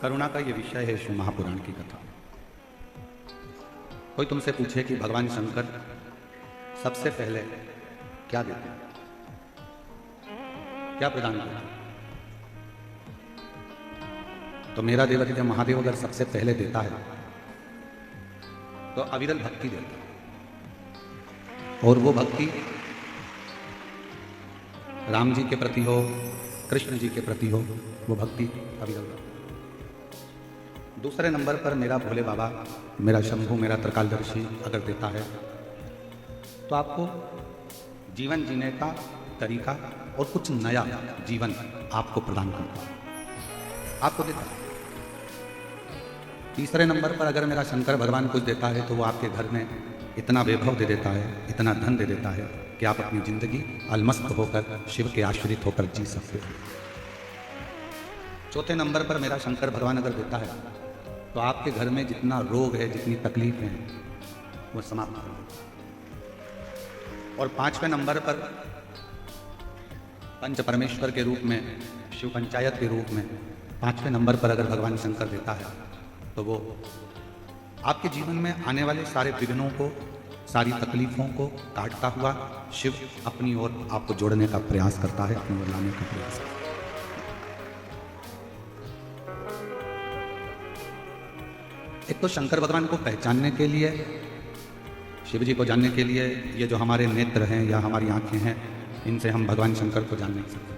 करुणा का ये विषय है शिव महापुराण की कथा। कोई तुमसे पूछे कि भगवान शंकर सबसे पहले क्या देते हैं, क्या प्रदान करते हैं, तो मेरा देवादिदेव महादेव अगर सबसे पहले देता है तो अविरल भक्ति देता है। और वो भक्ति राम जी के प्रति हो, कृष्ण जी के प्रति हो, वो भक्ति अविरल। दूसरे नंबर पर मेरा भोले बाबा, मेरा शंभू, मेरा त्रिकालदर्शी अगर देता है तो आपको जीवन जीने का तरीका और कुछ नया जीवन आपको प्रदान करता है, आपको देता है। तीसरे नंबर पर अगर मेरा शंकर भगवान कुछ देता है तो वो आपके घर में इतना वैभव दे देता है, इतना धन दे देता है कि आप अपनी जिंदगी अलमस्त होकर शिव के आश्रित होकर जी सकते हो। चौथे नंबर पर मेरा शंकर भगवान अगर देता है तो आपके घर में जितना रोग है, जितनी तकलीफें हैं, वो समाप्त हो। और पांचवें नंबर पर पंच परमेश्वर के रूप में, शिव पंचायत के रूप में पांचवें नंबर पर अगर भगवान शंकर देता है तो वो आपके जीवन में आने वाले सारे विघ्नों को, सारी तकलीफों को काटता हुआ शिव अपनी ओर आपको जोड़ने का प्रयास करता है, अपनी ओर लाने का प्रयास करता है। एक तो शंकर भगवान को पहचानने के लिए, शिव जी को जानने के लिए, ये जो हमारे नेत्र हैं या हमारी आंखें हैं, इनसे हम भगवान शंकर को जान नहीं सकते।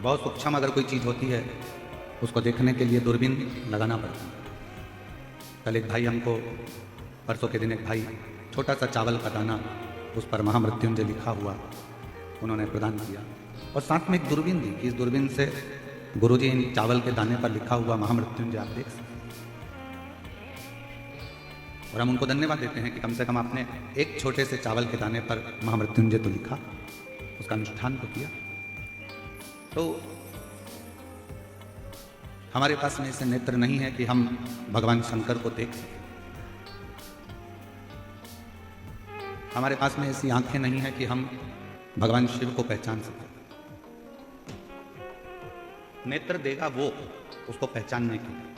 बहुत सूक्ष्म अगर कोई चीज होती है उसको देखने के लिए दूरबीन लगाना पड़ता है। कल एक भाई हमको, परसों के दिन एक भाई छोटा सा चावल का दाना, उस पर महामृत्युंजय लिखा हुआ उन्होंने प्रदान किया और साथ में एक दूरबीन दी कि इस दूरबीन से गुरुजी इन चावल के दाने पर लिखा हुआ महामृत्युंजय आप देख सकते। और हम उनको धन्यवाद देते हैं कि कम से कम आपने एक छोटे से चावल के दाने पर महामृत्युंजय तो लिखा, उसका अनुष्ठान तो किया। तो हमारे पास में ऐसे नेत्र नहीं है कि हम भगवान शंकर को देख सकें, हमारे पास में ऐसी आंखें नहीं है कि हम भगवान शिव को पहचान सकें। नेत्र देगा वो उसको पहचानने के लिए,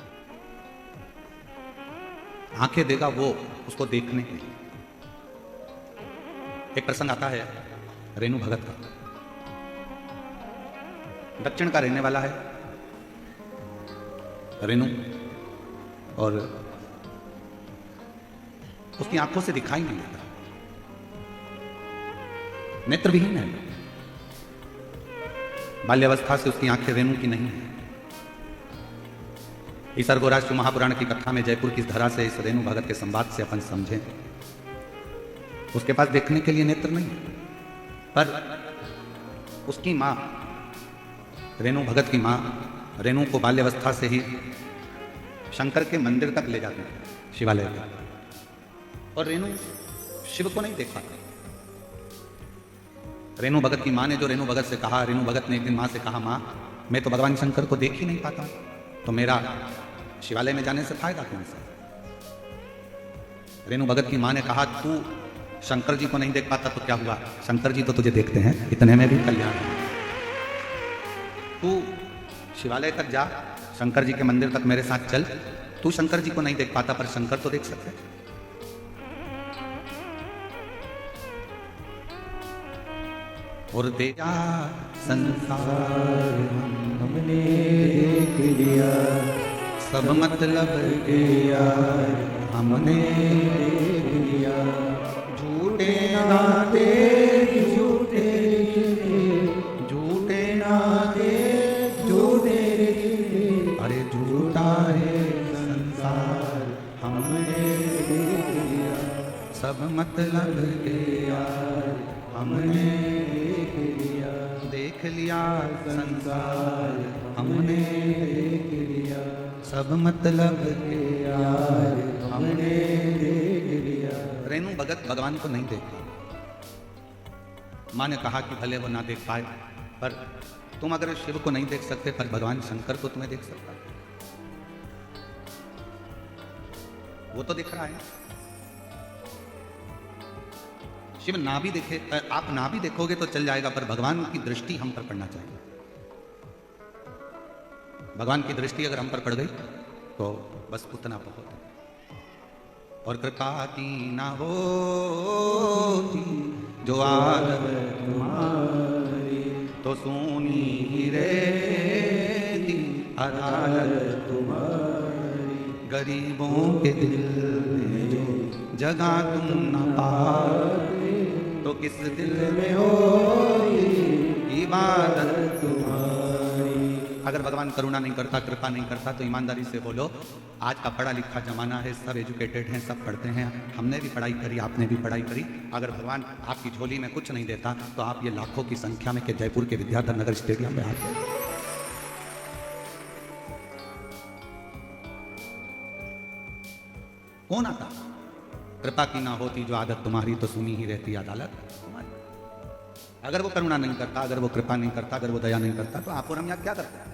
आंखें देगा वो उसको देखने के लिए। एक प्रसंग आता है रेणु भगत का, दक्षिण का रहने वाला है रेणु, और उसकी आंखों से दिखाई नहीं देता, नेत्रविहीन है। बाल्यावस्था से उसकी आंखें रेणु की नहीं है। ईसर गोराष्ट्र महापुराण की कथा में जयपुर की धरा से इस रेणु भगत के संवाद से अपन समझें, उसके पास देखने के लिए नेत्र नहीं है, पर उसकी मां, रेणु भगत की मां रेणु को बाल्यावस्था से ही शंकर के मंदिर तक ले जाते हैं, शिवालय तक, और रेणु शिव को नहीं देख पाती। रेणु भगत की मां ने जो रेणु भगत से कहा, रेणु भगत ने एक दिन मां से कहा, मां मैं तो भगवान शंकर को देख ही नहीं पाता, तो मेरा शिवालय में जाने से फायदा कौन सा। रेणु भगत की मां ने कहा, तू शंकर जी को नहीं देख पाता तो क्या हुआ, शंकर जी तो तुझे देखते हैं, इतने में भी कल्याण है। तू शिवालय तक जा, शंकर जी के मंदिर तक मेरे साथ चल, तू शंकर जी को नहीं देख पाता पर शंकर तो देख सकते। और देखा संसार हमने देख लिया, सब मतलब के यार हमने देख लिया, झूठे नाते झूठे झूठे नाते झूठे, अरे झूठा है संसार हमने देख लिया, सब मतलब के यार हमने देख लिया संसार हमने देख लिया, सब मतलब के यार हमने देख लिया। रेणु भगत भगवान को नहीं देख पाई। मां ने कहा कि भले वो ना देख पाए, पर तुम अगर शिव को नहीं देख सकते पर भगवान शंकर को तुम्हें देख सकता, वो तो दिख रहा है। शिव ना भी देखे, आप ना भी देखोगे तो चल जाएगा, पर भगवान की दृष्टि हम पर पड़ना चाहिए। भगवान की दृष्टि अगर हम पर पड़ गई तो बस उतना बहुत है। और कृपा की ना होती जो आदत तुम्हारी तो सुनी ही रहती अदालत तुम्हारी। गरीबों के दिल में जो जगह तुम न पाते तो किस दिल में होती इबादत तुम्हारी। अगर भगवान करुणा नहीं करता, कृपा नहीं करता तो ईमानदारी से बोलो, आज का पढ़ा लिखा जमाना है, सब एजुकेटेड हैं, सब पढ़ते हैं, हमने भी पढ़ाई करी, आपने भी पढ़ाई करी। अगर भगवान आपकी झोली में कुछ नहीं देता तो आप ये लाखों की संख्या में के जयपुर के विद्याधर नगर स्टेडियम में आते। कौन आता? कृपा की ना होती जो आदत तुम्हारी तो सुनी ही रहती अदालत तुम्हारी। अगर वो करुणा नहीं करता, अगर वो कृपा नहीं करता, अगर वो दया नहीं करता तो आप और हम यहाँ क्या करते हैं?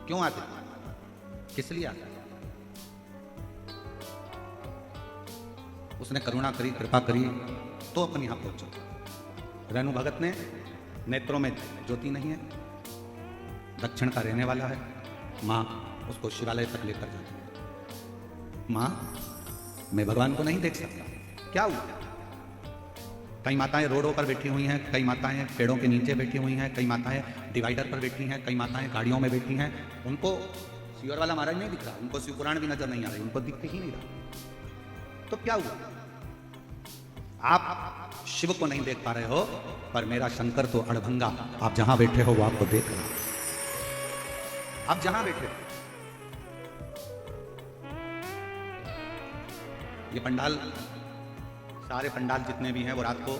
क्यों आते? किस लिए आते? उसने करुणा करी, कृपा करी तो अपन यहां पहुंचे। रेणु भगत ने नेत्रों में ज्योति नहीं है, दक्षिण का रहने वाला है, मां उसको शिवालय तक लेकर जाती है। मां, मैं भगवान को नहीं देख सकता, क्या हुआ? कई माताएं रोडों पर बैठी हुई हैं, कई माताएं पेड़ों के नीचे बैठी हुई हैं, कई माताएं डिवाइडर पर बैठी हैं, कई माताएं गाड़ियों में बैठी हैं। उनको शिवर वाला महाराज नहीं दिख रहा, उनको शिव पुराण भी नजर नहीं आ रही, उनको दिखते ही नहीं रहा। तो क्या हुआ? आप शिव को नहीं देख पा रहे हो, पर मेरा शंकर तो अड़भंगा, आप जहां बैठे हो वो आपको देख रहा है। आप जहां बैठे हो, ये पंडाल, सारे पंडाल जितने भी हैं वो रात को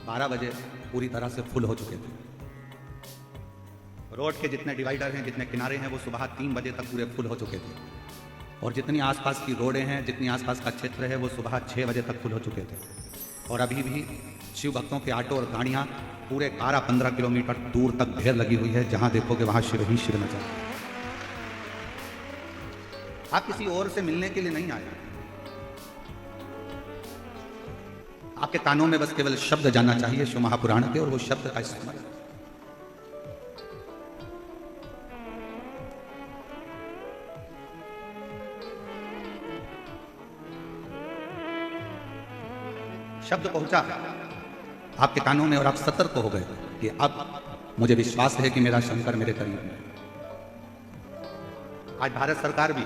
12 बजे पूरी तरह से फुल हो चुके थे। रोड के जितने डिवाइडर हैं, जितने किनारे हैं, वो सुबह 3 बजे तक पूरे फुल हो चुके थे। और जितनी आसपास की रोडें हैं, जितनी आसपास का क्षेत्र है, वो सुबह 6 बजे तक फुल हो चुके थे। और अभी भी शिव भक्तों के ऑटो और गाड़ियां पूरे 12-15 किलोमीटर दूर तक ढेर लगी हुई है, जहां देखोगे वहां शिव ही शिव नजर। आप किसी और से मिलने के लिए नहीं आए, आपके कानों में बस केवल शब्द जाना चाहिए शिव महापुराण के, और वो शब्द का स्मरण। शब्द पहुंचा आपके कानों में और आप सतर्क हो गए कि अब मुझे विश्वास है कि मेरा शंकर मेरे करीब है। आज भारत सरकार भी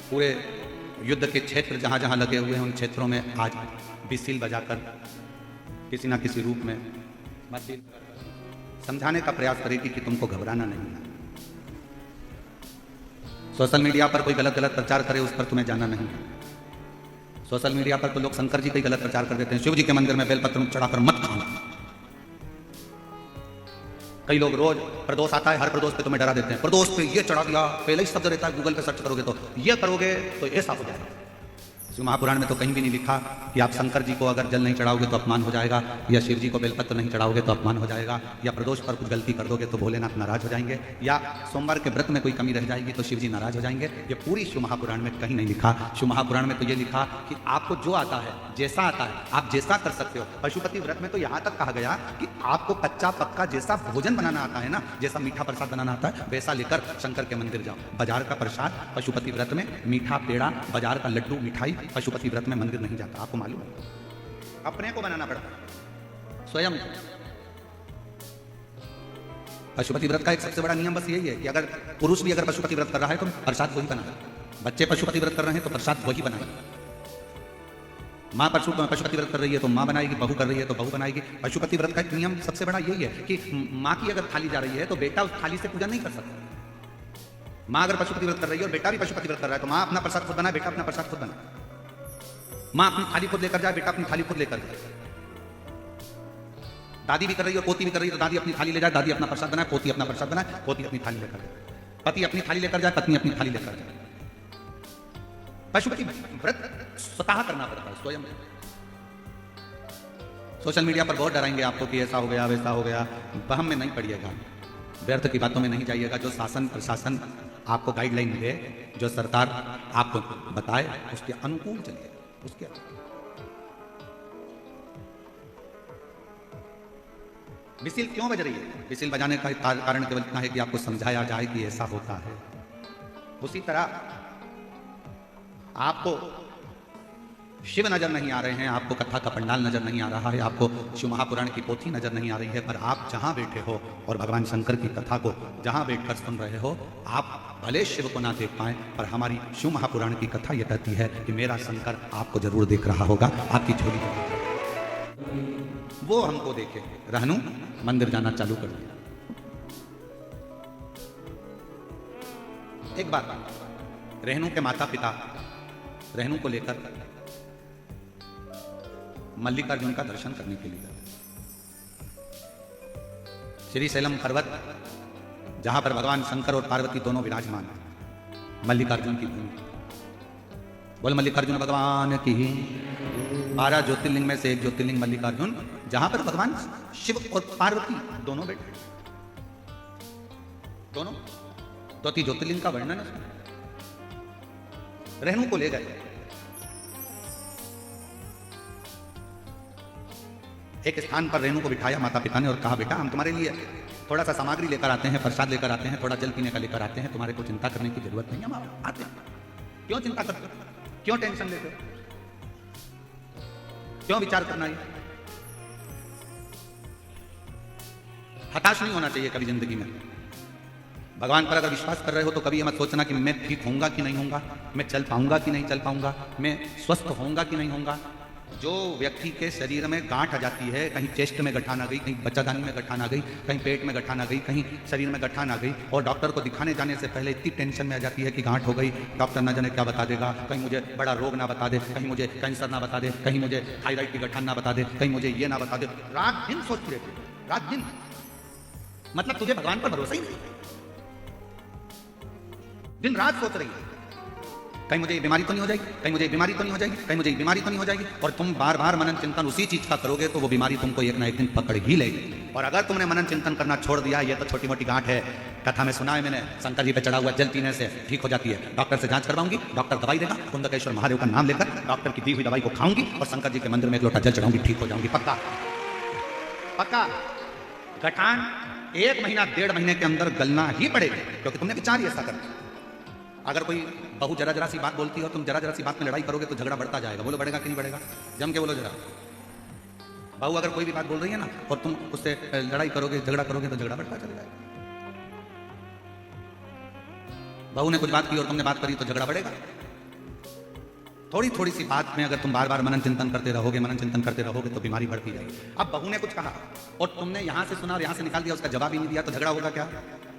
पूरे युद्ध के क्षेत्र जहां जहां लगे हुए हैं, उन क्षेत्रों में आज बिसिल बजाकर किसी ना किसी रूप में समझाने का प्रयास करेगी कि तुमको घबराना नहीं है। सोशल मीडिया पर कोई गलत प्रचार करे, उस पर तुम्हें जाना नहीं है। सोशल मीडिया पर तो लोग शंकर जी का गलत प्रचार कर देते हैं, शिव जी के मंदिर में बेलपत्र चढ़ाकर मत खाना। कई लोग रोज प्रदोष आता है, हर प्रदोष पे तुम्हें डरा देते हैं, प्रदोष पे ये चढ़ा दिया, पहले ही शब्द रहता है, गूगल पे सर्च करोगे तो ये करोगे तो ऐसा हो जाएगा। शिव महापुराण में तो कहीं भी नहीं लिखा कि आप शंकर जी को अगर जल नहीं चढ़ाओगे तो अपमान हो जाएगा, या शिव जी को बेलपत्र नहीं चढ़ाओगे तो अपमान हो जाएगा, या प्रदोष पर कुछ गलती कर दोगे तो भोलेनाथ नाराज हो जाएंगे, या सोमवार के व्रत में कोई कमी रह जाएगी तो शिव जी नाराज हो जाएंगे। ये पूरी शिव महापुराण में कहीं नहीं लिखा। शिव महापुराण में तो ये लिखा कि आपको जो आता है, जैसा आता है, आप जैसा कर सकते हो। पशुपति व्रत में तो यहाँ तक कहा गया कि आपको कच्चा पक्का जैसा भोजन बनाना आता है ना, जैसा मीठा प्रसाद बनाना आता है, वैसा लेकर शंकर के मंदिर जाओ। बाजार का प्रसाद पशुपति व्रत में, मीठा पेड़ा, बाजार का लड्डू मिठाई पशुपति व्रत में मंदिर नहीं जाता, आपको मालूम है। अपने को बनाना पड़ता है स्वयं। पशुपति व्रत का एक सबसे बड़ा नियम बस यही है कि अगर पुरुष भी अगर पशुपति व्रत कर रहा है तो प्रसाद वही बनाए, बच्चे पशुपति व्रत कर रहे हैं तो प्रसाद वही बनाए, माँ पशुपति व्रत कर रही है तो माँ बनाएगी, बहू कर रही है तो बहू बनाएगी। पशुपति व्रत का एक नियम सबसे बड़ा यही है कि माँ की अगर थाली जा रही है तो बेटा उस थाली से पूजा नहीं कर सकता। माँ अगर पशुपति व्रत कर रही है और बेटा भी पशुपति व्रत कर रहा है तो माँ अपना प्रसाद खुद बनाए, बेटा अपना प्रसाद खुद बनाए। माँ अपनी थाली खुद लेकर जाए, बेटा अपनी थाली खुद लेकर जाए। दादी भी कर रही है और पोती भी कर रही है तो दादी अपनी थाली ले जाए, दादी अपना प्रसाद बनाए, पोती अपना प्रसाद बनाए, पोती अपनी थाली लेकर जाए। पति अपनी थाली लेकर जाए, पत्नी अपनी थाली लेकर जाए। पशुपति व्रत स्वतः करना पड़ता है, स्वयं। सोशल मीडिया पर बहुत डराएंगे आपको कि ऐसा हो गया, वैसा हो गया। वहम में नहीं पड़िएगा, व्यर्थ की बातों में नहीं जाइएगा। जो शासन प्रशासन आपको गाइडलाइन दे, जो सरकार आपको बताए, उसके अनुकूल चलिए, उसके विसिल क्यों बज रही है? विसिल बजाने का कारण केवल इतना है कि आपको समझाया जाए कि ऐसा होता है। उसी तरह आपको शिव नजर नहीं आ रहे हैं, आपको कथा का पंडाल नजर नहीं आ रहा है, आपको शिव महापुराण की पोथी नजर नहीं आ रही है, पर आप जहां बैठे हो और भगवान शंकर की कथा को जहां बैठकर सुन रहे हो, आप भले शिव को ना देख पाए, पर हमारी शिव महापुराण की कथा यह कहती है कि मेरा शंकर आपको जरूर देख रहा होगा, आपकी झोली वो हमको देखे। रहनु मंदिर जाना चालू कर दिया। एक बार रहनु के माता पिता रहनु को लेकर मल्लिकार्जुन का दर्शन करने के लिए श्री शैलम पर्वत, जहां पर भगवान शंकर और पार्वती दोनों विराजमान हैं, मल्लिकार्जुन की भूमि। बोल मल्लिकार्जुन भगवान की। 12 ज्योतिर्लिंग में से एक ज्योतिर्लिंग मल्लिकार्जुन, जहां पर भगवान शिव और पार्वती दोनों बैठे, दोनों तो ज्योतिर्लिंग का वर्णन है। रहनु को ले गए, एक स्थान पर रेणु को बिठाया माता पिता ने और कहा, बेटा हम तुम्हारे लिए थोड़ा सा सामग्री लेकर आते हैं, प्रसाद लेकर आते हैं, थोड़ा जल पीने का लेकर आते हैं, तुम्हारे को चिंता करने की जरूरत नहीं है। हम आते हैं, क्यों चिंता करते हो, क्यों टेंशन लेते हो, क्यों विचार करना है? हताश नहीं होना चाहिए कभी जिंदगी में। भगवान पर अगर विश्वास कर रहे हो तो कभी ये मत सोचना कि मैं ठीक होऊंगा कि नहीं होऊंगा, मैं चल पाऊंगा कि नहीं चल पाऊंगा, मैं स्वस्थ होऊंगा कि नहीं होऊंगा। जो व्यक्ति के शरीर में गांठ आ जाती है, कहीं चेस्ट में गठान आ गई, कहीं बच्चादानी में गठान आ गई, कहीं पेट में गठान आ गई, कहीं शरीर में गठान आ गई, और डॉक्टर को दिखाने जाने से पहले इतनी टेंशन में आ जाती है कि गांठ हो गई, डॉक्टर न जाने क्या बता देगा, कहीं मुझे बड़ा रोग ना बता दे, कहीं मुझे कैंसर ना बता दे, कहीं मुझे थायराइड की गठान ना बता दे, कहीं मुझे ये ना बता दे। रात दिन सोचती रहती, रात दिन। मतलब तुझे भगवान पर भरोसा ही नहीं, दिन रात सोच रही है कहीं मुझे बीमारी तो नहीं हो जाएगी, कहीं मुझे बीमारी तो नहीं हो जाएगी, कहीं मुझे बीमारी तो नहीं हो जाएगी। और तुम बार बार मनन चिंतन उसी चीज का करोगे तो वो बीमारी तुमको एक ना एक दिन पकड़ ही लेगी। और अगर तुमने मनन चिंतन करना छोड़ दिया, ये तो छोटी मोटी गांठ है, कथा में सुना है मैंने, शंकर जी पे चढ़ा हुआ जल पीने से ठीक हो जाती है। डॉक्टर से जांच करवाऊंगी, डॉक्टर दवाई देगा, कुंदकेश्वर महादेव का नाम लेकर डॉक्टर की दी हुई दवाई को खाऊंगी और शंकर जी के मंदिर में एक लोटा जल चढ़ाऊंगी, ठीक हो जाऊंगी, पक्का पक्का। गठान 1 महीना 1.5 महीने के अंदर गलना ही पड़ेगा, क्योंकि तुमने विचार ही ऐसा कर। अगर कोई बहू जरा जरा सी बात बोलती है और तुम जरा जरा सी बात में लड़ाई करोगे तो झगड़ा बढ़ता जाएगा। बोलो बढ़ेगा कि नहीं बढ़ेगा? जम के बोलो जरा। बहू अगर कोई भी बात बोल रही है ना और तुम उससे लड़ाई करोगे, झगड़ा करोगे तो झगड़ा बढ़ता चला जाएगा। बहू ने कुछ बात की और तुमने बात करी तो झगड़ा बढ़ेगा। थोड़ी थोड़ी सी बात में अगर तुम बार बार मनन चिंतन करते रहोगे, मनन चिंतन करते रहोगे तो बीमारी बढ़ती जाएगी। अब बहू ने कुछ कहा और तुमने यहां से सुना और यहां से निकाल दिया, उसका जवाब ही नहीं दिया तो झगड़ा होगा क्या?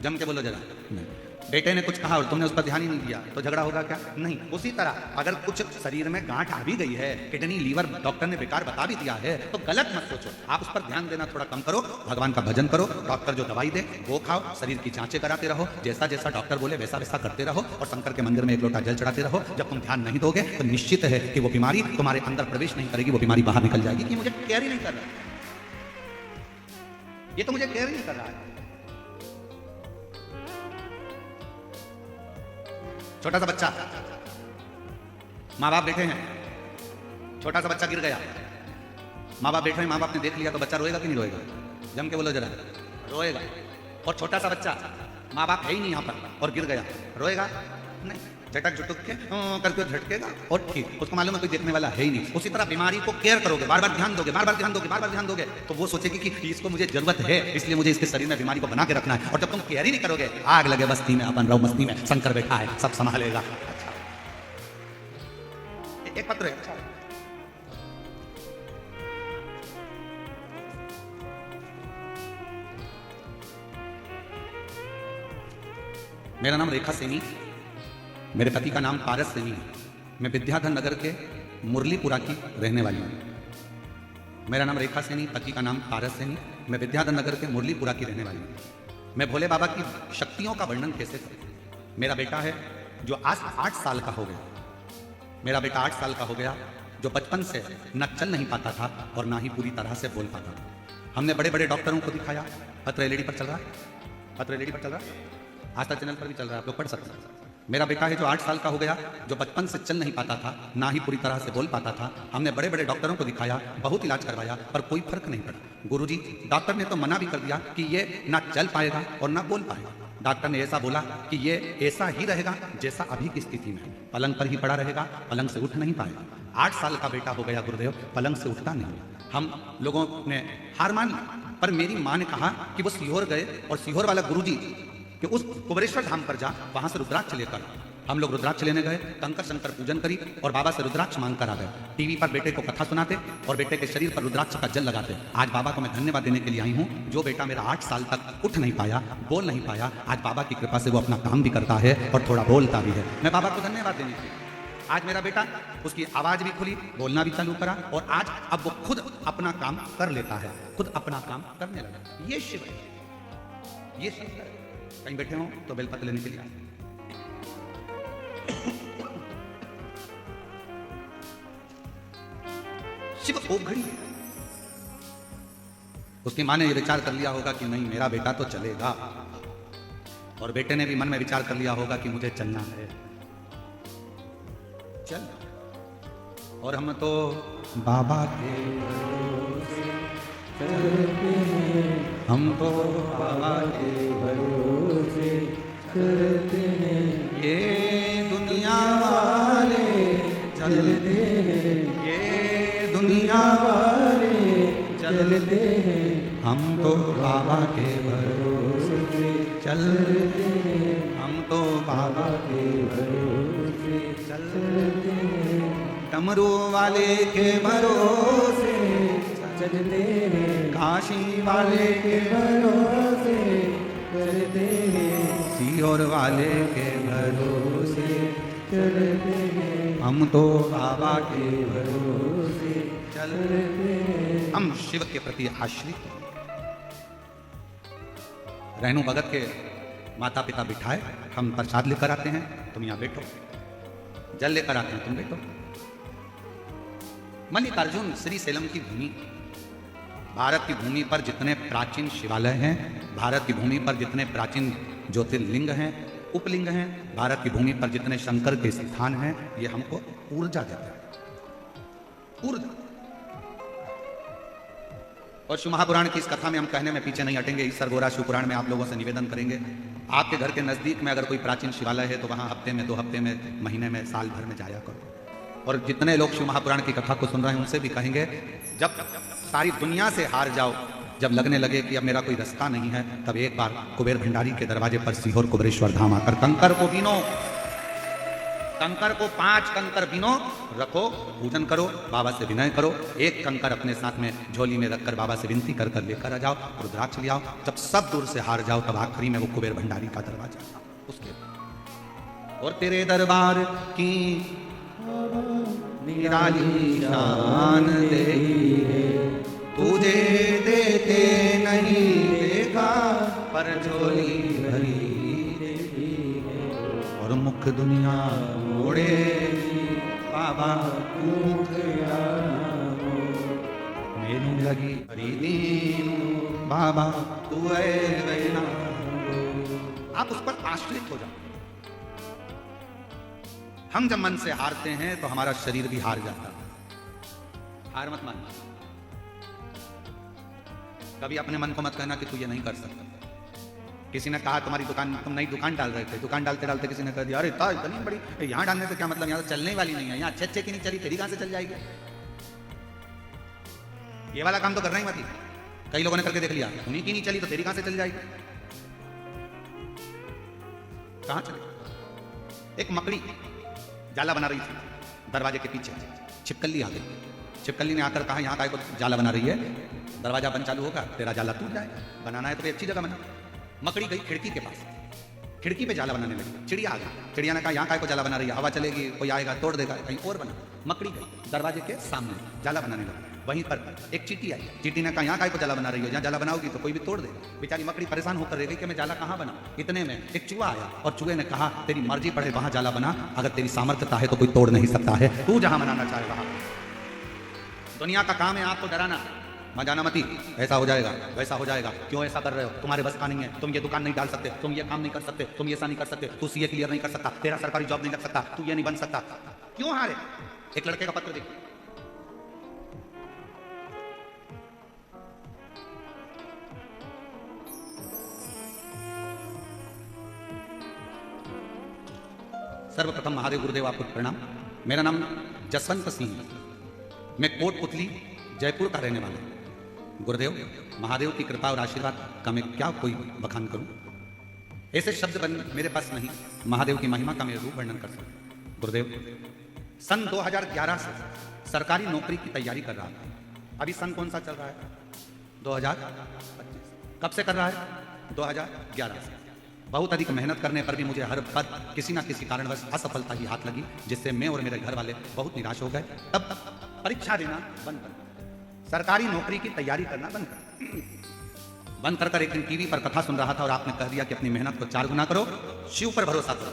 जम के बोलो जरा। नहीं। बेटे ने कुछ कहा और तुमने उस पर ध्यान ही नहीं दिया तो झगड़ा होगा क्या? नहीं। उसी तरह अगर कुछ शरीर में गांठ आ भी गई है, किडनी लीवर डॉक्टर ने बेकार बता भी दिया है, तो गलत मत सोचो, आप उस पर ध्यान देना थोड़ा कम करो, भगवान का भजन करो, डॉक्टर जो दवाई दे वो खाओ, शरीर की जांचें कराते रहो, जैसा जैसा डॉक्टर बोले वैसा वैसा करते रहो, और शंकर के मंदिर में एक लोटा जल चढ़ाते रहो। जब तुम ध्यान नहीं दोगे तो निश्चित है कि वो बीमारी तुम्हारे अंदर प्रवेश नहीं करेगी, वो बीमारी बाहर निकल जाएगी कि मुझे केयर ही नहीं कर रहा, ये तो मुझे केयर ही नहीं कर रहा है। छोटा सा बच्चा, माँ बाप बैठे हैं, छोटा सा बच्चा गिर गया, माँ बाप बैठे हैं, माँ बाप ने देख लिया तो बच्चा रोएगा कि नहीं रोएगा? जम के बोलो जरा। रोएगा। और छोटा सा बच्चा, माँ बाप है ही नहीं यहाँ पर और गिर गया, रोएगा नहीं, झटक झुटक के करके झटकेगा और ठीक, उसको मालूम है कोई देखने वाला है ही नहीं। उसी तरह बीमारी को केयर करोगे, बार बार ध्यान दोगे, बार बार ध्यान दोगे, बार बार ध्यान दोगे, तो वो सोचेगी कि इसको मुझे जरूरत है, इसलिए मुझे इसके शरीर में बीमारी को बना के रखना है। और जब तुम केयर ही नहीं करोगे, आग लगे बस्ती में अपन रहो मस्ती में, शंकर बैठा है सब संभालेगा। अच्छा, एक पत्र है, अच्छा मेरा नाम रेखा सैनी, मेरे पति का नाम पारस सैनी है, मैं विद्याधर नगर के मुरलीपुरा की रहने वाली हूँ। मेरा नाम रेखा सैनी, पति का नाम पारस सैनी, मैं विद्याधर नगर के मुरलीपुरा की रहने वाली हूँ। मैं भोले बाबा की शक्तियों का वर्णन कैसे करूँ? मेरा बेटा है जो आज 8 साल का हो गया, मेरा बेटा 8 साल का हो गया, जो बचपन से न चल नहीं पाता था और ना ही पूरी तरह से बोल पाता था। हमने बड़े बड़े डॉक्टरों को दिखाया, पत्र एलईडी पर चल रहा है, पत्र एलईडी पर चल रहा है, आस्था चैनल पर भी चल रहा है, आप लोग पढ़ सकते हैं। मेरा बेटा है जो 8 साल का हो गया, जो बचपन से चल नहीं पाता था, ना ही पूरी तरह से बोल पाता था। हमने बड़े बड़े डॉक्टरों को दिखाया, बहुत इलाज करवाया, पर कोई फर्क नहीं पड़ा। गुरुजी, डॉक्टर ने तो मना भी कर दिया कि ये ना चल पाएगा और ना बोल पाएगा। डॉक्टर ने ऐसा बोला कि ये ऐसा ही रहेगा जैसा अभी की स्थिति में, पलंग पर ही पड़ा रहेगा, पलंग से उठ नहीं पाएगा। 8 साल का बेटा हो गया गुरुदेव, पलंग से उठता नहीं। हम लोगों ने हार मान ली, पर मेरी माँ ने कहा कि वो सीहोर गए और सीहोर वाला गुरुजी कि उस कुबेरेश्वर धाम पर जा, वहां से रुद्राक्ष लेकर। हम लोग रुद्राक्ष लेने गए, कंकर शंकर पूजन करी और बाबा से रुद्राक्ष मांग कर आ गए। टीवी पर बेटे को कथा सुनाते और बेटे के शरीर पर रुद्राक्ष का जल लगाते। आज बाबा को मैं धन्यवाद देने के लिए आई हूँ। जो बेटा मेरा 8 साल तक उठ नहीं पाया, बोल नहीं पाया, आज बाबा की कृपा से वो अपना काम भी करता है और थोड़ा बोलता भी है। मैं बाबा को धन्यवाद देने के लिए, आज मेरा बेटा, उसकी आवाज भी खुली, बोलना भी चालू करा और आज अब वो खुद अपना काम कर लेता है, खुद अपना काम करने लगा। ये शिव है, ये शिव है। कहीं बैठे हो तो बेलपत्र लेने के लिए आए। शिव ओघड़ी है। उसकी माँ ने ये विचार कर लिया होगा कि नहीं, मेरा बेटा तो चलेगा, और बेटे ने भी मन में विचार कर लिया होगा कि मुझे चलना है, चल। और हम तो बाबा के भरोसे चलते हैं, हम तो बाबा के भरोसे चलते हैं। ये दुनिया वाले चलते हैं, ये दुनिया वाले चलते हैं, हम तो बाबा के भरोसे चलते हैं, हम तो बाबा के भरोसे चलते हैं। डमरू वाले के भरोसे चलते हैं, काशी वाले के भरोसे चलते हैं, सीहोर वाले के भरोसे चलते हैं, हम तो बाबा के भरोसे चलते हैं। हम शिव के प्रति आश्रित हैं। रेणु भगत के माता पिता बिठाए, हम प्रसाद लेकर आते हैं, तुम यहाँ बैठो, जल लेकर आते हैं, तुम बैठो। मल्लिकार्जुन श्री सेलम की भूमि, भारत की भूमि पर जितने प्राचीन शिवालय हैं, भारत की भूमि पर जितने प्राचीन ज्योतिर्लिंग हैं, उपलिंग हैं, भारत की भूमि पर जितने शंकर के स्थान हैं, ये हमको ऊर्जा देते हैं, ऊर्जा। और शिव महापुराण की इस कथा में हम कहने में पीछे नहीं हटेंगे। इस सरगोरा शिव पुराण में आप लोगों से निवेदन करेंगे, आपके घर के नजदीक में अगर कोई प्राचीन शिवालय है तो वहां हफ्ते में, 2 हफ्ते में, महीने में, साल भर में जाया करो। और जितने लोग शिव महापुराण की कथा को सुन रहे हैं उनसे भी कहेंगे, जब सारी दुनिया से हार जाओ, जब लगने लगे कि अब मेरा कोई रास्ता नहीं है, तब एक बार कुबेर भंडारी के दरवाजे पर सीहोर कुबेरेश्वर धाम आकर कंकर को बीनो, कंकर को 5 कंकर बीनो, रखो, पूजन करो, बाबा से विनय करो। एक कंकर अपने साथ में झोली में रखकर बाबा से विनती कर कर लेकर आ जाओ, रुद्राक्ष ले आओ। जब सब दूर से हार जाओ, तब आखिरी में वो कुबेर भंडारी का दरवाजा उसके। और तेरे दरबार की निराली शान देखी है, तुझे देते नहीं देखा, पर झोली भरी देखी है। और मुख दुनिया मोड़े बाबा, मुख मेरी लगी हरी दीन बाबा, तू है ना। आप उस पर आश्रित हो जाओ। हम जब मन से हारते हैं तो हमारा शरीर भी हार जाता है। हार मत मानना। कभी अपने मन को मत कहना कि तू ये नहीं कर सकता। किसी ने कहा तुम्हारी दुकान, तुम नई दुकान डाल रहे थे, दुकान डालते डालते किसी ने कह दिया, अरे इतनी बड़ी, यहाँ डालने से क्या मतलब, यहाँ तो चलने वाली नहीं है, यहाँ अच्छे की नहीं चली, तेरी कहां से चल जाएगी। ये वाला काम तो करना ही मत। कई लोगों ने करके देख लिया, उन्हीं की नहीं चली तो तेरी कहां से चल जाएगी। कहां चले। एक मकड़ी जाला बना रही थी दरवाजे के पीछे, छिपकली आ गई। छिपकली ने आकर कहा, यहाँ काय को जाला बना रही है, दरवाजा बंद चालू होगा, तेरा जाला टूट जाएगा, बनाना है तो कोई अच्छी जगह बना। मकड़ी गई खिड़की के पास, खिड़की पे जाला बनाने लगी। चिड़िया आ गई, चिड़िया ने कहा, यहाँ काय को जाला बना रही है, हवा चलेगी, कोई आएगा तोड़ देगा, कहीं और बना। मकड़ी गई दरवाजे के सामने जाला बनाने लगी। वहीं पर एक चींटी आई, चींटी ने कहा, यहाँ काय को जाला बना रही हो, यहाँ जाला बनाओगी तो कोई भी तोड़ देगा। बेचारी मकड़ी परेशान होकर रह गई कि मैं जाला कहाँ बनाऊं। इतने में एक चूहा आया और चूहे ने कहा, तेरी मर्जी पड़े वहां जाला बना, अगर तेरी सामर्थ्यता है तो कोई तोड़ नहीं सकता है, तू जहां बनाना चाहे वहां। दुनिया का काम है आपको डराना, वहां जाना मती, ऐसा हो जाएगा वैसा हो जाएगा, क्यों ऐसा कर रहे हो, तुम्हारे बस का नहीं है, तुम ये दुकान नहीं डाल सकते, तुम ये काम नहीं कर सकते, तुम ये ऐसा नहीं कर सकते, तू सीए क्लियर नहीं कर सकता, तेरा सरकारी जॉब नहीं लग सकता, तू ये नहीं बन सकता। क्यों हारे? एक लड़के का पत्र देखो, सर्वप्रथम महादेव गुरुदेव आपको प्रणाम। मेरा नाम जसवंत सिंह, मैं कोटपुतली जयपुर का रहने वाला हूं। गुरुदेव महादेव की कृपा और आशीर्वाद का मैं क्या कोई बखान करूं, ऐसे शब्द मेरे पास नहीं महादेव की महिमा का मैं रूप वर्णन कर सकता। गुरुदेव सन 2011 से सरकारी नौकरी की तैयारी कर रहा था। अभी सन कौन सा चल रहा है? 2025। कब से कर रहा है? 2011 से। बहुत अधिक मेहनत करने पर भी मुझे हर पद किसी न किसी कारणवश असफलता ही हाथ लगी, जिससे मैं और मेरे घर वाले बहुत निराश हो गए। तब परीक्षा देना बंद कर, सरकारी नौकरी की तैयारी करना बंद कर एक दिन टीवी पर कथा सुन रहा था और आपने कह दिया कि अपनी मेहनत को 4 गुना करो, शिव पर भरोसा करो,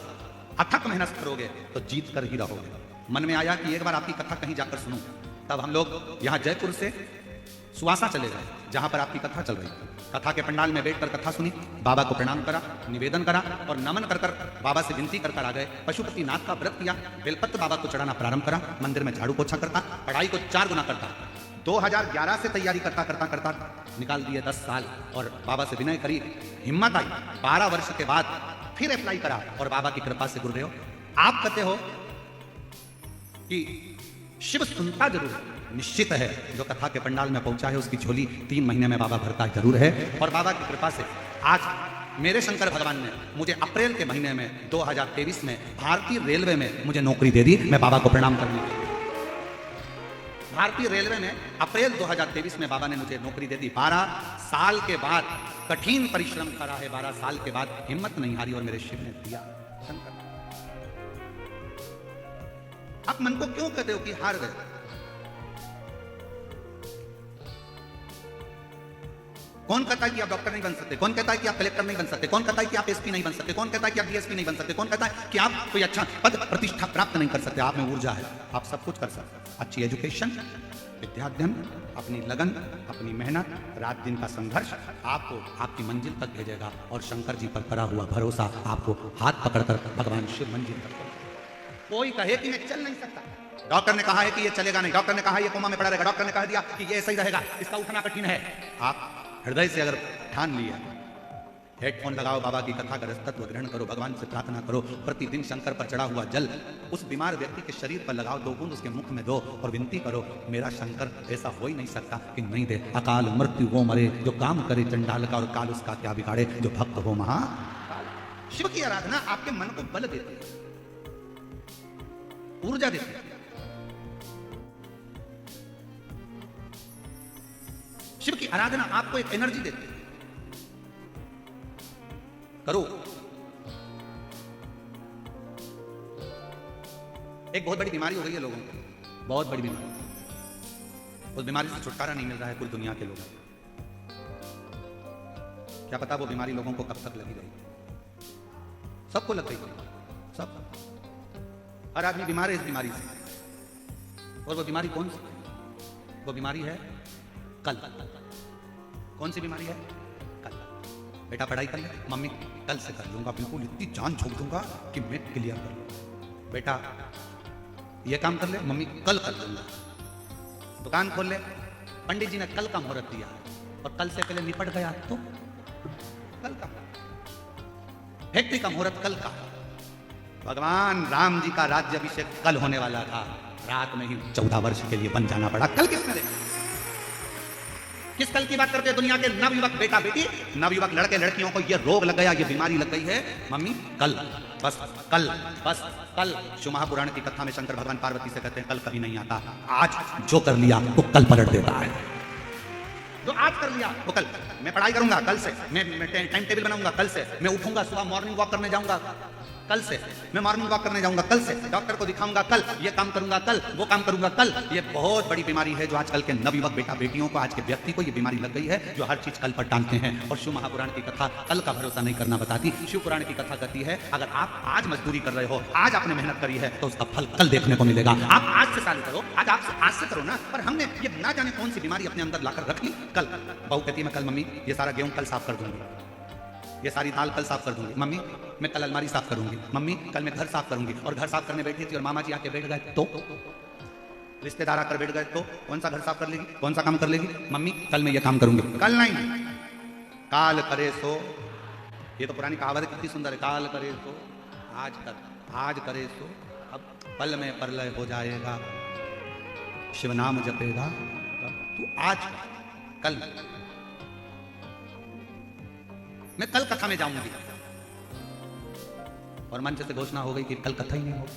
अथक मेहनत करोगे तो जीत कर ही रहोगे। मन में आया कि एक बार आपकी कथा कहीं जाकर सुनूं। तब हम लोग यहाँ जयपुर से सुवासा चले गए, जहां पर आपकी कथा चल रही थी। कथा के पंडाल में बैठकर कथा सुनी, बाबा को प्रणाम करा, निवेदन करा और नमन कर बाबा से विनती कर आ गए। पशुपति नाथ का व्रत किया, बेलपत्र बाबा को चढ़ाना प्रारंभ करा, मंदिर में झाड़ू पोछा करता, पढ़ाई को 4 गुना करता। 2011 से तैयारी करता निकाल दिए 10 साल और बाबा से विनय करी, हिम्मत आई। 12 वर्ष के बाद फिर अप्लाई करा और बाबा की कृपा से गुरुदेव आप कहते हो कि शिव सुनता जरूर है, निश्चित है जो कथा के पंडाल में पहुंचा है उसकी झोली 3 महीने में बाबा भरता जरूर है। और बाबा की कृपा से आज मेरे शंकर भगवान ने मुझे अप्रैल के महीने में 2023 में भारतीय रेलवे में मुझे नौकरी दे दी। मैं बाबा को प्रणाम करने के लिए भारतीय रेलवे में अप्रैल 2023 में बाबा ने मुझे नौकरी दे दी। 12 साल के बाद कठिन परिश्रम करा है, 12 साल के बाद हिम्मत नहीं हारी और मेरे शिव ने दिया। शंकर आप मन को क्यों कहते हो कि हार गए? कौन कहता है कि आप डॉक्टर नहीं बन सकते? कौन कहता है कि आप कलेक्टर नहीं बन सकते? कौन कहता है कि आप एसपी नहीं बन सकते? कौन कहता है कि आप डीएसपी नहीं बन सकते? कौन कहता है कि आप कोई अच्छा पद प्रतिष्ठा प्राप्त नहीं कर सकते? आप में ऊर्जा है, आप सब कुछ कर सकते हैं। अच्छी एजुकेशन, विद्याध्ययन, अपनी लगन, अपनी मेहनत, रात दिन का संघर्ष आपको आपकी मंजिल तक भेजेगा। और शंकर जी पर करा हुआ भरोसा आपको हाथ पकड़कर भगवान शिव मंजिल तक भेजेगा। कोई कहे कि मैं चल नहीं सकता, डॉक्टर ने कहा है कि ये चलेगा नहीं, डॉक्टर ने कहा ये कोमा में पड़ा रहेगा, डॉक्टर ने कह दिया कि ये ऐसा ही रहेगा, इसका उठना कठिन है। आप हृदय से अगर ठान लिया, हेडफोन लगाओ, बाबा की कथा का रसतत्व ग्रहण करो, भगवान से प्रार्थना करो, प्रतिदिन शंकर पर चढ़ा हुआ जल उस बीमार व्यक्ति के शरीर पर लगाओ, 2 बूंद उसके मुख में दो और विनती करो, मेरा शंकर ऐसा हो ही नहीं सकता कि नहीं दे। अकाल मृत्यु वो मरे जो काम करे चंडाल का, और काल उसका क्या बिगाड़े जो भक्त हो महा। शिव की आराधना आपके मन को बल देती है, ऊर्जा देती है। शिव की आराधना आपको एक एनर्जी देती है। करो। एक बहुत बड़ी बीमारी हो गई है लोगों को, बहुत बड़ी बीमारी। उस बीमारी से छुटकारा नहीं मिल रहा है पूरी दुनिया के लोगों को। क्या पता वो बीमारी लोगों को कब तक लगी रहेगी। सबको लग गई, सब, हर आदमी बीमार है इस बीमारी से। और वो बीमारी कौन सी? वो बीमारी है कल। कौन सी बीमारी है? कल। बेटा पढ़ाई कर ले, मम्मी कल से कर लूंगा, बिल्कुल इतनी जान झोंक दूंगा कि मैं क्लियर कर लूंगा। बेटा ये काम कर ले, मम्मी कल कर लूंगा। दुकान खोल ले, पंडित जी ने कल का मुहूर्त दिया और कल से पहले निपट गया तो कल का। फैक्ट्री का मुहूर्त कल का। भगवान राम जी का राज्याभिषेक कल होने वाला था, रात में ही 14 वर्ष के लिए बन जाना पड़ा। कल किसने देखा? किस कल की बात करते हैं? दुनिया के नवयुवक बेटा बेटी, नवयुवक लड़के लड़कियों को ये रोग लग गया, ये बीमारी लग गई है। मम्मी कल, बस कल, बस कल। शिव महापुराण की कथा में शंकर भगवान पार्वती से कहते हैं कल कभी नहीं आता, आज जो कर लिया वो कल पलट देता है। जो आज कर लिया वो कल। मैं पढ़ाई करूंगा कल से, मैं टाइम टेबल बनाऊंगा कल से, मैं उठूंगा सुबह मॉर्निंग वॉक करने जाऊंगा कल से मैं मॉर्निंग वॉक करने जाऊंगा, कल से डॉक्टर को दिखाऊंगा, कल ये काम करूंगा, कल वो काम करूंगा, कल। ये बहुत बड़ी बीमारी है जो आजकल के नवयुवक बेटा बेटियों को, आज के व्यक्ति को ये बीमारी लग गई है, जो हर चीज कल पर टालते हैं। और शिव महापुराण की कथा कल का भरोसा नहीं करना बताती। शिव पुराण की कथा कहती है अगर आप आज मजदूरी कर रहे हो, आज आपने मेहनत करी है, तो उसका फल कल देखने को मिलेगा। आप आज से चालू करो, आज से करो ना। पर हमने ये ना जाने कौन सी बीमारी अपने अंदर लाकर रख ली। कल बहू कहती है मैं कल मम्मी ये सारा गेहूं कल साफ कर दूंगी, ये सारी दाल कल साफ कर दूंगी, मम्मी मैं कल अलमारी साफ करूंगी, मम्मी कल मैं घर साफ करूंगी। और घर साफ करने बैठी थी और मामा जी आके बैठ गए, तो रिश्तेदार आकर बैठ गए, तो कौन सा घर साफ कर लेगी, कौन सा काम कर लेगी? मम्मी कल मैं ये काम करूंगी। कल नहीं, काल करे सो। ये तो पुरानी कहावत कितनी सुंदर है, काल करे सो आज कर, आज करे सो अब पल में प्रलय हो जाएगा। शिव नाम जपेगा तू आज कल। मैं कल कथा में जाऊंगी और मंच से घोषणा हो गई कि कल कथा ही नहीं होगी।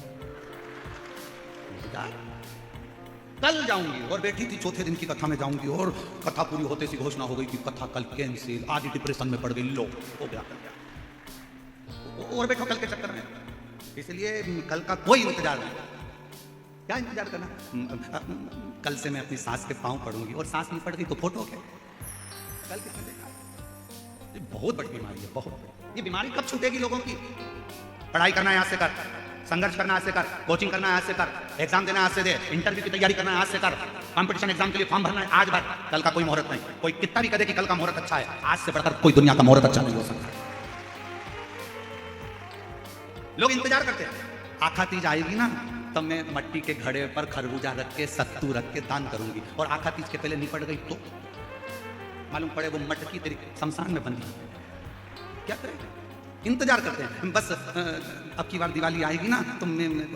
कल जाऊंगी और बैठी थी चौथे दिन की कथा में जाऊंगी और कथा पूरी होते सी घोषणा हो गई कि कथा कल कैंसिल। आज डिप्रेशन में पड़ गई, लो हो गया कल। और बैठो कल के चक्कर में। इसलिए कल का कोई इंतजार नहीं। क्या इंतजार करना? कल से मैं अपनी सास के पांव पढ़ूंगी और सास नहीं पड़ गई तो फोटो क्या? कल किसने देखा? ये बहुत बड़ी बीमारी है, बहुत बड़ी। ये बीमारी कब छूटेगी लोगों की? पढ़ाई करना है आज से कर, संघर्ष करना आज से कर, कोचिंग करना है आज से कर, एग्जाम देना आज से दे, इंटरव्यू की तैयारी करना है आज से कर, कंपटीशन एग्जाम के लिए फॉर्म भरना है आज भर। कल का कोई मुहूर्त नहीं। कोई कितना भी करे कि कल का मुहूर्त अच्छा है, आज से बढ़कर कोई दुनिया का मुहूर्त अच्छा नहीं हो सकता। लोग इंतजार करते हैं आखा तीज आएगी ना तब मैं मट्टी के घड़े पर खरबूजा रख के सत्तू रख के दान करूंगी। और आखा तीज के पहले निपट गई तो मालूम पड़े वो मटकी तेरी शमशान में बंधी। क्या करें? इंतजार करते हैं बस। अब की बार दिवाली आएगी ना तो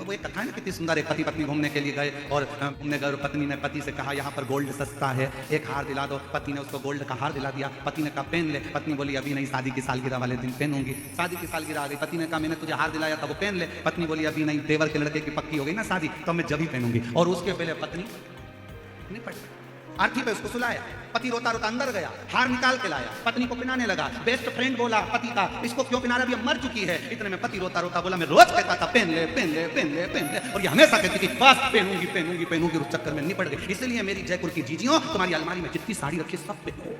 वो एक कथा है ना कितनी सुंदर। एक पति पत्नी घूमने के लिए गए और घूमने गए, पत्नी ने पति से कहा यहाँ पर गोल्ड सस्ता है, एक हार दिला दो। पति ने उसको गोल्ड का हार दिला दिया। पति ने कहा पहन ले। पत्नी बोली अभी नहीं, शादी की सालगिरह वाले दिन पहनूंगी। शादी की सालगिरह आ गई। पति ने कहा मैंने तुझे हार दिलाया था वो पहन ले। पत्नी बोली अभी नहीं, देवर के लड़के की पक्की हो गई ना शादी, तो मैं जब ही पहनूंगी। और उसके पहले पत्नी निपट गई। आरती पे उसको सुलाया। पति रोता रोता अंदर गया, हार निकाल के लाया, पत्नी को पिनाने लगा। बेस्ट फ्रेंड बोला पति का इसको क्यों पिना रहा, अभी मर चुकी है। इतने में पति रोता रोता बोला मैं रोज कहता था पहन ले पहन ले पहन ले पहन ले, और ये हमेशा कहती थी बस पहनूंगी पहनूंगी पहनूंगी। उस चक्कर में निपट गई। इसलिए मेरी जयपुर की जीजियों तुम्हारी अलमारी में जितनी साड़ी रखी सब पहनो।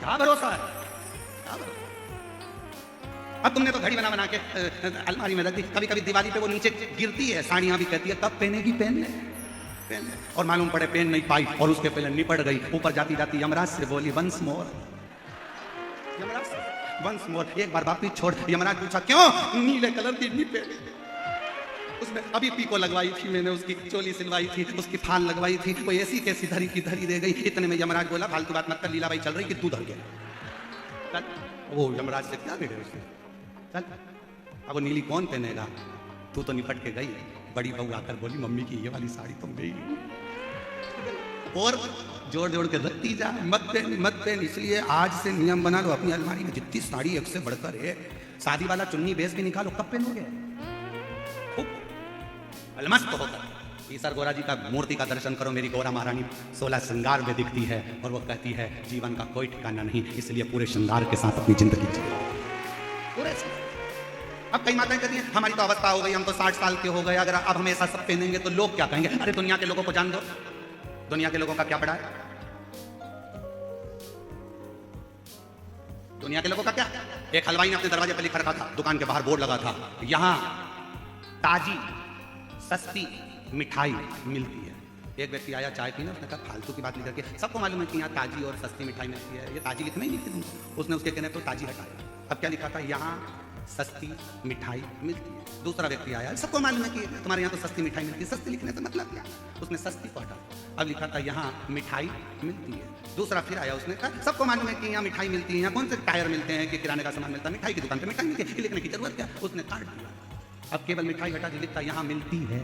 क्या भरोसा है? अब तुमने तो घड़ी बना बना के अलमारी में रख दी। कभी कभी दिवाली पे वो नीचे गिरती है, साड़ियां भी कहती है कब पहनेगी, पहन ले पहन ले। और मालूम पड़े पहन नहीं पाई और उसके पहले निपट गई। ऊपर जाती जाती यमराज से बोली वंस मोर, यमराज से वंस मोर, एक बार वापिस छोड़। यमराज पूछा क्यों? नीले कलर की नहीं पहनी। उसमें अभी पीको लगवाई थी मैंने, उसकी चोली सिलवाई थी, उसकी फाल लगवाई थी, वो ऐसी कैसी धरी की धरी रह गई। इतने में यमराज बोला फालतू बात मत कर, लीलाबाई चल रही कि तू धर गया। वो यमराज से क्या भिड़े उससे, चल अब वो नीली कौन पहनेगा, तू तो निपट के गई। बड़ी बहू आकर बोली मम्मी की ये वाली साड़ी तुम गई। और जोड़ जोड़ के रखती जा, मत पहन। इसलिए आज से नियम बना लो अपनी अलमारी में जितनी साड़ी एक से बढ़कर है। शादी वाला चुन्नी बेस भी निकालो, कब पहनोगे? अलमस्त होकर ईसर गोरा जी का मूर्ति का दर्शन करो। मेरी गोरा महारानी 16 श्रृंगार में दिखती है और वो कहती है जीवन का कोई ठिकाना नहीं, इसलिए पूरे श्रृंगार के साथ अपनी जिंदगी जियो। पूरे अब कई माताएं कहती हैं हमारी तो अवस्था हो गई, हम तो 60 साल के हो गए, अगर अब हम ऐसा सब पहनेंगे तो लोग क्या कहेंगे। अरे दुनिया के लोगों को जान दो, दुनिया के लोगों का क्या पड़ा है? दुनिया के लोगों का क्या? एक हलवाई ने अपने दरवाजे पर लिख रखा था, दुकान के बाहर बोर्ड लगा था, यहां ताजी सस्ती मिठाई मिलती है। एक व्यक्ति आया चाय पीने, उसने कहा फालतू की बात नहीं करके, सबको मालूम है कि यहाँ ताजी और सस्ती मिठाई मिलती है, ये ताजी लिखना ही नहीं थी तुमको। उसने उसके कहने तो ताजी हटाया। अब क्या लिखा था? यहाँ सस्ती मिठाई मिलती है। दूसरा व्यक्ति आया, सबको मालूम है कि तुम्हारे यहाँ तो सस्ती मिठाई मिलती है, सस्ती लिखने से मतलब क्या? उसने सस्ती को हटाया। अब लिखा था यहाँ मिठाई मिलती है। दूसरा फिर आया, उसने कहा सबको मालूम है कि यहाँ मिठाई मिलती है, यहाँ कौन से टायर मिलते हैं कि किराने का सामान मिलता है, मिठाई की दुकान पर मिठाई मिलती है, लिखने की जरूरत क्या? उसने काट दिया। अब केवल मिठाई हटा दी, लिखता यहाँ मिलती है।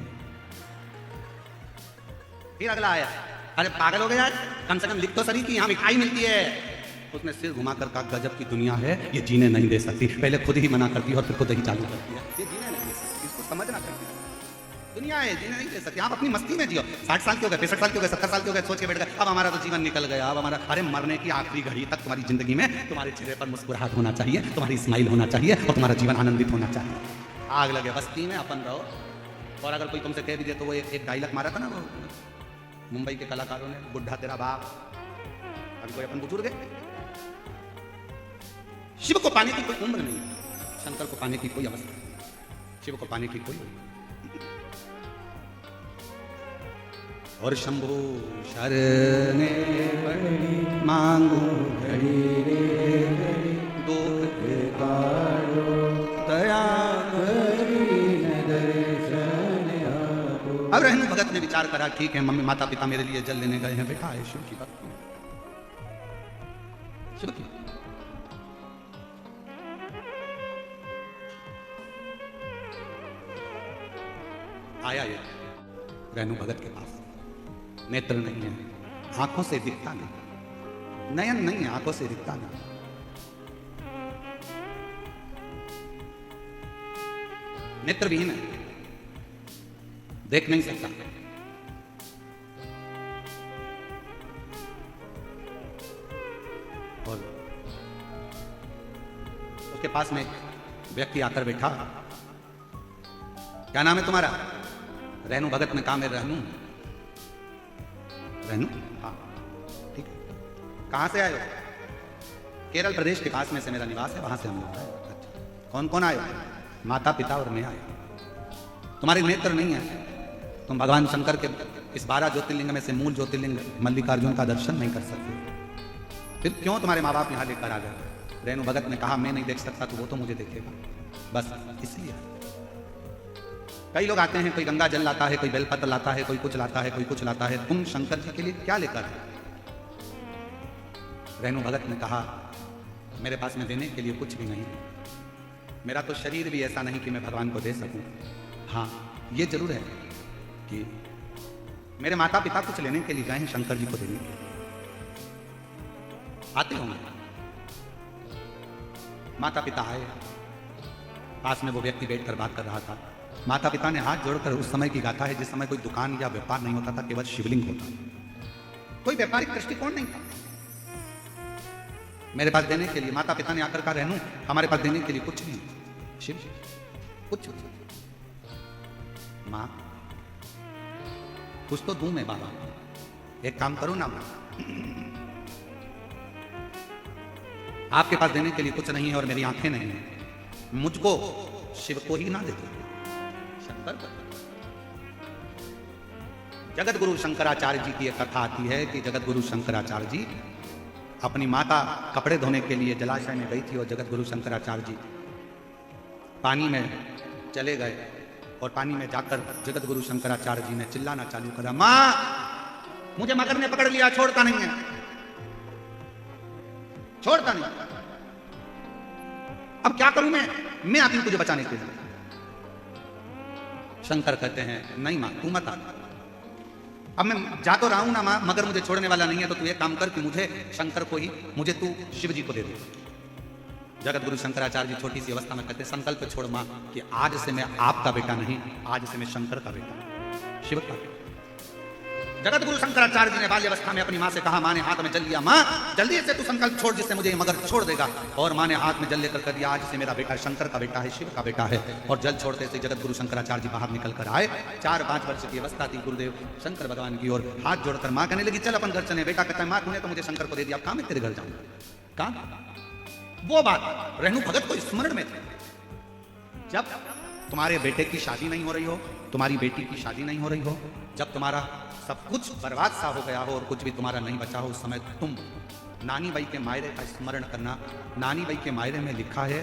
फिर अगला आया, अरे पागल हो गया, कम से कम लिख तो सही कि यहाँ मिठाई मिलती है। उसने सिर घुमाकर कहा गजब की दुनिया है, ये जीने नहीं दे सकती। पहले खुद ही मना करती और फिर खुद ही चालू करती है, ये जीने नहीं दे सकती, इसको समझना चाहिए। दुनिया है, जीने नहीं दे सकते। आप अपनी मस्ती में जियो। 60 साल के हो गए, 65 साल के हो गए, 70 साल के हो गए, सोच के बैठ गए अब हमारा तो जीवन निकल गया, अब हमारा, अरे मरने की आखिरी घड़ी तक तुम्हारी जिंदगी में तुम्हारे चेहरे पर मुस्कुराहट होना चाहिए, तुम्हारी स्माइल होना चाहिए और तुम्हारा जीवन आनंदित होना चाहिए। आग लगे बस्ती में अपन रहो। और अगर कोई तुमसे कह भी दे तो वो एक डायलॉग मारा था ना वो मुंबई के कलाकारों ने, बुढ़ा तेरा बाप। अभी कोई अपन बुजुर्ग है। शिव को पाने की कोई उम्र नहीं, शंकर को पाने की कोई अवस्था नहीं, शिव को पाने की कोई। और शंभु शरणे मांगो घड़ी दुख काटो दया अब रहनु भगत ने विचार करा, ठीक है मम्मी माता पिता मेरे लिए जल लेने गए हैं, बेटा है शिव की भक्ति, शिव की। आया ये रहनु भगत के पास, नेत्र नहीं है, आंखों से दिखता नहीं, नयन नहीं है, आंखों से दिखता नहीं, नेत्रविहीन है, देख नहीं सकता। और उसके पास में एक व्यक्ति आकर बैठा, क्या नाम है तुम्हारा? रहनु भगत ने कहा मैं रहनु। रहनु? हाँ ठीक है। कहां से आए हो? केरल प्रदेश के पास में से मेरा निवास है, वहां से हम लोग आए। अच्छा कौन कौन आए हो? माता पिता और मैं आए। तुम्हारे नेत्र नहीं है, तुम भगवान शंकर के इस 12 ज्योतिर्लिंग में से मूल ज्योतिर्लिंग मल्लिकार्जुन का दर्शन नहीं कर सकते, फिर क्यों तुम्हारे माँ बाप यहाँ लेकर आ गए? रेणु भगत ने कहा मैं नहीं देख सकता तो वो तो मुझे देखेगा, बस इसलिए। कई लोग आते हैं, कोई गंगा जल लाता है, कोई बेलपत्र लाता है, कोई कुछ लाता है, कोई कुछ लाता है, तुम शंकर जी के लिए क्या लेकर आए? रेणु भगत ने कहा मेरे पास में देने के लिए कुछ भी नहीं, मेरा तो शरीर भी ऐसा नहीं कि मैं भगवान को दे सकूं। हाँ ये जरूर है कि मेरे माता पिता कुछ लेने के लिए गए हैं शंकर जी को देने के लिए, आते होंगे। माता पिता आए, पास में वो व्यक्ति बैठकर बात कर रहा था। माता पिता ने हाथ जोड़कर, उस समय की गाथा है जिस समय कोई दुकान या व्यापार नहीं होता था, केवल शिवलिंग होता, कोई व्यापारिक दृष्टिकोण नहीं था। मेरे पास देने के लिए माता पिता ने आकर कहा रहनु हमारे पास देने के लिए कुछ नहीं, शिव कुछ मां कुछ तो दूं मैं बाबा, एक काम करो ना, आपके पास देने के लिए कुछ नहीं है और मेरी आंखें नहीं है, मुझको शिव को ही ना दे दो, शंकर को। जगत गुरु शंकराचार्य जी की एक कथा आती है कि जगत गुरु शंकराचार्य जी अपनी माता कपड़े धोने के लिए जलाशय में गई थी और जगत गुरु शंकराचार्य जी पानी में चले गए और पानी में जाकर जगत गुरु शंकराचार्य जी ने चिल्लाना चालू करा, मां मुझे मगर ने पकड़ लिया, छोड़ता नहीं है, छोड़ता नहीं, अब क्या करूं मैं आती हूं तुझे बचाने के लिए। शंकर कहते हैं नहीं मां तू मत आ, अब मैं जा तो रहा हूं ना मां, मगर मुझे छोड़ने वाला नहीं है, तो तू एक काम कर कि मुझे शंकर को ही, मुझे तू शिव जी को दे दे। जगत गुरु शंकराचार्य जी छोटी सी अवस्था में कहते संकल्प छोड़ मां कि आज से मैं आपका बेटा नहीं, आज से मैं शंकर का बेटा, शिव का बेटा। जगत गुरु शंकराचार्य जी ने बाल्यावस्था में अपनी मां से कहा, मां ने हाथ में जल लिया, मां जल्दी से तू संकल्प छोड़ जिससे मुझे मगर छोड़ देगा। और मां ने हाथ में जल लेकर कर दिया, आज से मेरा बेटा शंकर का बेटा है, शिव का बेटा है। और जल छोड़ते से जगत गुरु शंकराचार्य जी बाहर निकल कर आए। 4-5 वर्ष की अवस्था थी, गुरुदेव शंकर भगवान की ओर हाथ जोड़कर मां कहने लगी चल अपन घर चले। बेटा कहता है मां तूने तो मुझे शंकर को दे दिया, कहां मैं तेरे घर जाऊंगा, कहां? वो बात रहनु भगत को स्मरण में थे, जब तुम्हारे बेटे की शादी नहीं हो रही हो, तुम्हारी बेटी की शादी नहीं हो रही हो, जब तुम्हारा सब कुछ बर्बाद सा हो गया हो और कुछ भी तुम्हारा नहीं बचा हो, उस समय तुम नानी बाई के मायरे का स्मरण करना। नानी बाई के मायरे में लिखा है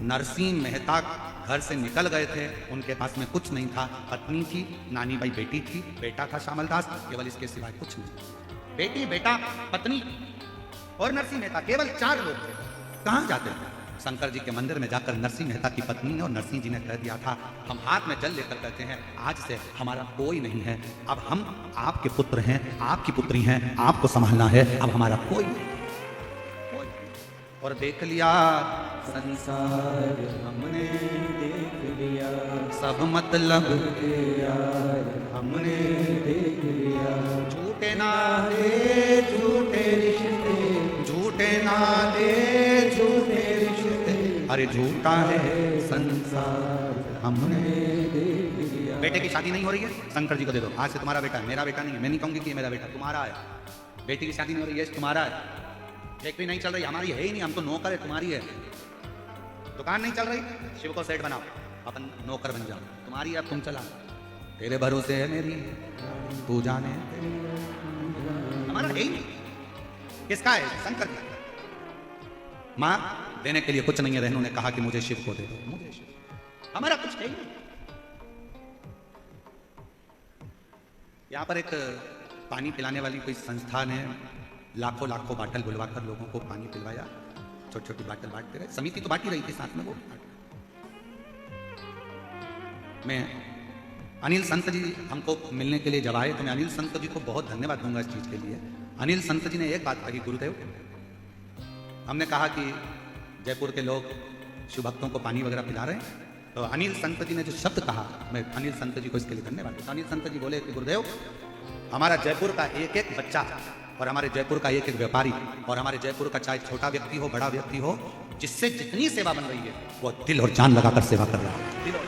नरसिंह मेहता घर से निकल गए थे, उनके पास में कुछ नहीं था, पत्नी थी, नानी बाई बेटी थी, बेटा था श्यामल दास, केवल इसके सिवाय कुछ नहीं। बेटी, बेटा, पत्नी और नरसिंह मेहता, केवल 4 लोग थे। कहां जाते हैं? शंकर जी के मंदिर में जाकर नरसिंह मेहता की पत्नी ने और नरसिंह जी ने कह दिया था, हम हाथ में जल लेकर कहते हैं आज से हमारा कोई नहीं है, अब हम आपके पुत्र हैं, आपकी पुत्री हैं, आपको संभालना है, अब हमारा कोई नहीं, कोई। और देख लिया संसार हमने, देख लिया सब मतलब के यार हमने देख लिया, झूठे नाते झूठे रिश्ते, झूठे नाते झूठे रिश्ते, अरे झूठा है संसार हमने देख लिया। बेटे की शादी नहीं हो रही है, शंकर जी को दे दो, आज से तुम्हारा बेटा है, मेरा बेटा नहीं है। मैं नहीं कहूंगी कि मेरा बेटा, तुम्हारा है। बेटी की शादी नहीं हो रही है, तुम्हारा है। फैक्ट्री नहीं चल रही, हमारी है ही नहीं, हम तो नौकर है, तुम्हारी है। दुकान नहीं चल रही, शिव को सेठ बनाओ, अपन नौकर बन जाओ, तुम्हारी अब तुम चला, तेरे भरोसे है मेरी, तू जाने, हमारा है ही नहीं। किसका है? शंकर का। मां देने के लिए कुछ नहीं है, रहनों ने कहा कि मुझे शिव को दे दो, मुझे शिव, हमारा कुछ है ही नहीं। यहां पर एक पानी पिलाने वाली कोई संस्थान है, लाखों लाखों बाटल बुलवाकर लोगों को पानी पिलवाया, छोटी छोटी बाटल बांटते रहे, समिति तो बांटी रही थी साथ में वो। मैं अनिल संत जी हमको मिलने के लिए जब आए तो मैं अनिल संत जी को बहुत धन्यवाद दूंगा इस चीज के लिए। अनिल संत जी ने एक बात कही, गुरुदेव, हमने कहा कि जयपुर के लोग शिव भक्तों को पानी वगैरह पिला रहे हैं, तो अनिल संत जी ने जो शब्द कहा, मैं अनिल संत जी को इसके लिए धन्यवाद दूंगा। अनिल संत जी बोले कि गुरुदेव, हमारा जयपुर का एक एक बच्चा और हमारे जयपुर का एक एक व्यापारी और हमारे जयपुर का चाहे छोटा व्यक्ति हो बड़ा व्यक्ति हो, जिससे जितनी सेवा बन रही है वो दिल और जान लगाकर सेवा कर रहा है।